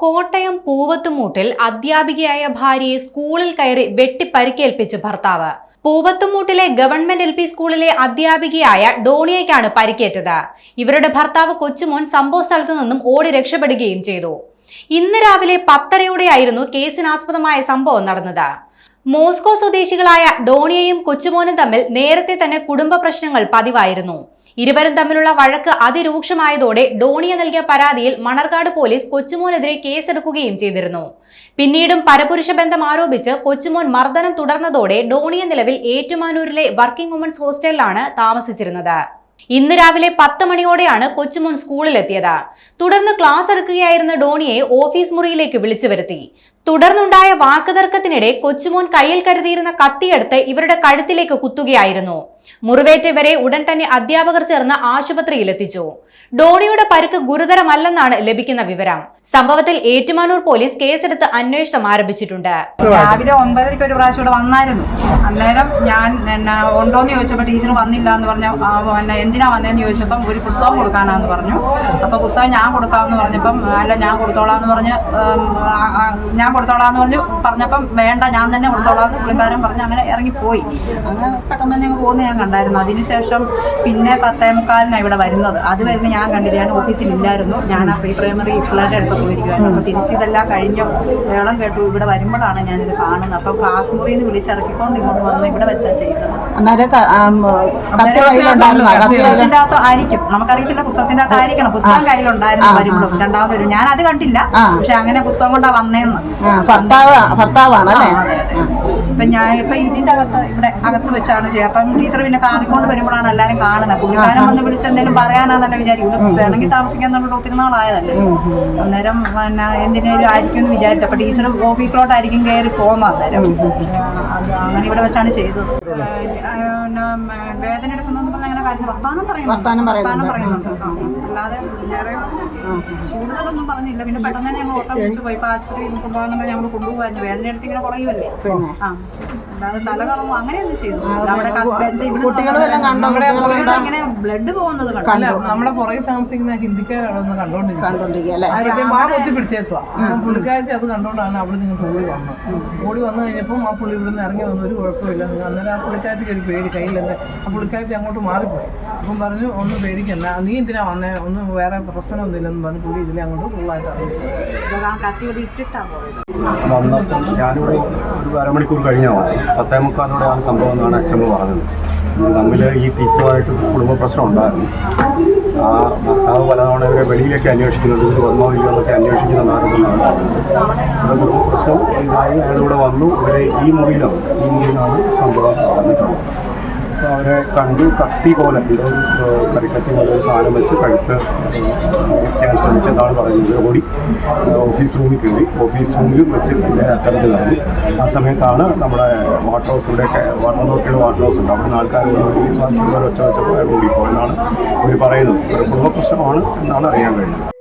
കോട്ടയം പൂവത്തുമൂട്ടിൽ അധ്യാപികയായ ഭാര്യയെ സ്കൂളിൽ കയറി വെട്ടിപ്പരിക്കേൽപ്പിച്ച് ഭർത്താവ്. പൂവത്തുമൂട്ടിലെ ഗവൺമെന്റ് LP സ്കൂളിലെ അധ്യാപികയായ ഡോണിയയ്ക്കാണ് പരിക്കേറ്റത്. ഇവരുടെ ഭർത്താവ് കൊച്ചുമോൻ സംഭവ സ്ഥലത്തു നിന്നും ഓടി രക്ഷപ്പെടുകയും ചെയ്തു. ഇന്ന് രാവിലെ 10:30യോടെയായിരുന്നു കേസിനാസ്പദമായ സംഭവം നടന്നത്. മോസ്കോ സ്വദേശികളായ ഡോണിയയും കൊച്ചുമോനും തമ്മിൽ നേരത്തെ തന്നെ കുടുംബ പ്രശ്നങ്ങൾ പതിവായിരുന്നു. ഇരുവരും തമ്മിലുള്ള വഴക്ക് അതിരൂക്ഷമായതോടെ ഡോണിയ നൽകിയ പരാതിയിൽ മണർകാട് പോലീസ് കൊച്ചുമോനെതിരെ കേസെടുക്കുകയും ചെയ്തിരുന്നു. പിന്നീടും പരപുരുഷ ബന്ധം ആരോപിച്ച് കൊച്ചുമോൻ മർദ്ദനം തുടർന്നതോടെ ഡോണിയ നിലവിൽ ഏറ്റുമാനൂരിലെ വർക്കിംഗ് വുമൻസ് ഹോസ്റ്റലിലാണ് താമസിച്ചിരുന്നത്. ഇന്ന് രാവിലെ 10 മണിയോടെയാണ് കൊച്ചുമോൻ സ്കൂളിലെത്തിയത്. തുടർന്ന് ക്ലാസ് എടുക്കുകയായിരുന്ന ഡോണിയെ ഓഫീസ് മുറിയിലേക്ക് വിളിച്ചു വരുത്തി. തുടർന്നുണ്ടായ വാക്കുതർക്കത്തിനിടെ കൊച്ചുമോൻ കയ്യിൽ കരുതിയിരുന്ന കത്തിയെടുത്ത് ഇവരുടെ കഴുത്തിലേക്ക് കുത്തുകയായിരുന്നു. മുറിവേറ്റവരെ ഉടൻ തന്നെ അധ്യാപകർ ചേർന്ന് ആശുപത്രിയിലെത്തിച്ചു. ഡോണിയുടെ പരിക്ക് ഗുരുതരമല്ലെന്നാണ് ലഭിക്കുന്ന വിവരം. സംഭവത്തിൽ ഏറ്റുമാനൂർ പോലീസ് കേസെടുത്ത് അന്വേഷണം ആരംഭിച്ചിട്ടുണ്ട്. രാവിലെ 9:30 ഒരു പ്രാവശ്യം ഇവിടെ വന്നായിരുന്നു. അന്നേരം ഞാൻ ഉണ്ടോന്ന് ചോദിച്ചപ്പോൾ ടീച്ചർ വന്നില്ല എന്ന് പറഞ്ഞു. എന്തിനാ വന്നതെന്ന് ചോദിച്ചപ്പം ഒരു പുസ്തകം കൊടുക്കാനാന്ന് പറഞ്ഞു. അപ്പോൾ പുസ്തകം ഞാൻ കൊടുക്കാമെന്ന് പറഞ്ഞപ്പം അല്ല ഞാൻ കൊടുത്തോളാന്ന് പറഞ്ഞ് പറഞ്ഞപ്പം വേണ്ട ഞാൻ തന്നെ കൊടുത്തോളാന്ന് പുള്ളിക്കാരൻ പറഞ്ഞ് അങ്ങനെ ഇറങ്ങിപ്പോയി. അങ്ങനെ പെട്ടെന്ന് തന്നെ പോകുന്നത് ഞാൻ കണ്ടായിരുന്നു. അതിനുശേഷം പിന്നെ 10:45 ഇവിടെ വരുന്നത്. അത് വരുന്ന ഞാൻ കണ്ടില്ല. ഞാൻ ഓഫീസിലില്ലായിരുന്നു. ഞാൻ ആ പ്രീ പ്രൈമറി പിള്ളേരുടെ അടുത്ത് പോയിരിക്കുമായിരുന്നു. അപ്പോൾ തിരിച്ചിതെല്ലാം കഴിഞ്ഞ് വേളം കേട്ടു ഇവിടെ വരുമ്പോഴാണ് ഞാനിത് കാണുന്നത്. അപ്പം ക്ലാസ് മുറിയിൽ നിന്ന് വിളിച്ചിറക്കിക്കൊണ്ട് ഇങ്ങോട്ട് വന്ന് ഇവിടെ വെച്ചാൽ ചെയ്തത്. പുസ്തകത്തിന്റെ അകത്ത് ആയിരിക്കും, നമുക്കറിയത്തില്ല. പുസ്തകത്തിന്റെ അകത്ത് ആയിരിക്കണം. പുസ്തകം കയ്യിലുണ്ടായിരുന്നു വരുമ്പോഴും. രണ്ടാമത് വരും ഞാൻ അത് കണ്ടില്ല. പക്ഷെ അങ്ങനെ പുസ്തകം കൊണ്ടാ വന്നേന്ന്. ഇപ്പൊ ഇതിന്റെ അകത്ത് ഇവിടെ അകത്ത് വെച്ചാണ് ചെയ്യുക. അപ്പം ടീച്ചർ പിന്നെ കാറിക്കൊണ്ട് വരുമ്പോഴാണ് എല്ലാവരും കാണുന്നത്. പുള്ളിക്കാരൻ വന്ന് വിളിച്ച് എന്തെങ്കിലും പറയാനാന്നല്ല വിചാരിക്കും. വേണമെങ്കിൽ താമസിക്കാൻ നമ്മൾ ഒത്തിരി നാളായതല്ലേ. അന്നേരം പിന്നെ എന്തിനേലും ആയിരിക്കും എന്ന് വിചാരിച്ചു. അപ്പൊ ടീച്ചർ ഓഫീസിലോട്ടായിരിക്കും കയറി പോകുന്നത്. അന്നേരം അങ്ങനെ ഇവിടെ വെച്ചാണ് ചെയ്തത്. വേദന എടുക്കുന്നതെന്ന് പറഞ്ഞാൽ അങ്ങനെ കാര്യം വർത്താനം പറയുന്നുണ്ട്. അല്ലാതെ വേറെ കൂടുതലൊന്നും പറഞ്ഞില്ല. പിന്നെ പെട്ടെന്ന് തന്നെ ഞങ്ങൾ ഓട്ടം വിളിച്ചു പോയി. ഇപ്പൊ ആശുപത്രിയിൽ കൊണ്ടുപോകാൻ ഞങ്ങൾ കൊണ്ടുപോകായിരുന്നു. വേദന എടുത്ത് ഇങ്ങനെ കുറയുമല്ലേ. അല്ലാതെ തലകറങ്ങും അങ്ങനെയൊന്നും ചെയ്തു. ഇങ്ങനെ ബ്ലഡ് പോകുന്നത് നമ്മുടെ പുറകെ താമസിക്കുന്ന ഹിന്ദിക്കാരാണെന്ന് കണ്ടോണ്ടിരിക്കുക. പിടിച്ചേക്കുക. പുള്ളിക്കാരത്തി അത് കണ്ടോണ്ടാണ് അവിടെ നിങ്ങൾ ഓടി വന്നു കഴിഞ്ഞപ്പോൾ ആ പുള്ളി ഇവിടെ നിന്ന് ഇറങ്ങി വന്നു. ഒരു കുഴപ്പമില്ല. അന്നേരം ആ പുള്ളിക്കാരത്തിക്ക് ഒരു പേടി കയ്യിലെന്ന്. ആ പുള്ളിക്കാരത്തി അങ്ങോട്ട് മാറിപ്പോയി. അപ്പം പറഞ്ഞു ഒന്നും പേടിക്കണ്ട, നീ എന്തിനാ വന്നേ, ഒന്നും വേറെ പ്രശ്നമൊന്നും ഇല്ലെന്ന് പറഞ്ഞു പുള്ളി ഇതിലെ അങ്ങോട്ട് ഫുള്ളായിട്ട് വന്നപ്പോൾ ഞാനിവിടെ ഒരു അരമണിക്കൂർ കഴിഞ്ഞാണ് 10:45 ആ സംഭവം എന്നാണ് അച്ഛമ്മ പറഞ്ഞത്. തമ്മിൽ ഈ ടീച്ചറുമായിട്ട് കുടുംബ പ്രശ്നം ഉണ്ടായിരുന്നു. ആ ഭർത്താവ് പലതവണ ഇവരെ വെളിയിലേക്ക് അന്വേഷിക്കുന്നുണ്ട്. ഇവർ വന്നോ ഇല്ലയോ എന്നൊക്കെ അന്വേഷിക്കുന്നതാണെന്നാണ്. ഇവിടെ കുടുംബ പ്രശ്നം ഉണ്ടായി. അയാളിവിടെ വന്നു. ഇവരെ ഈ മുറിയിലാണ് സംഭവം നടന്നിട്ടുള്ളത്. അപ്പോൾ അവരെ കണ്ടു. കത്തി പോലെ എന്തോ കരിക്കത്തി പോലെ ഒരു സാധനം വെച്ച് കഴുത്ത് വയ്ക്കാൻ ശ്രമിച്ചെന്നാണ് പറയുന്നത്. ഓടി ഓഫീസ് റൂമിൽ കയറി. ഓഫീസ് റൂമിലും വെച്ച് പിന്നെ അറ്റംപ്റ്റ് നടന്നു. ആ സമയത്താണ് നമ്മുടെ വാട്ടർ ഹൗസ്, ഇവിടെയൊക്കെ വാട്ടർ അതോറിറ്റിയുടെ വാട്ടർ ഹൗസ് ഉണ്ട്. അവിടുന്ന് ആൾക്കാർ ബാക്കിയുള്ളവർ ഒച്ച വെച്ചപ്പോൾ ഓടിപ്പോയെന്നാണ് അവർ പറയുന്നത്. ഒരു കുടുംബ പ്രശ്നമാണ് എന്നാണ് അറിയാൻ കഴിയുന്നത്.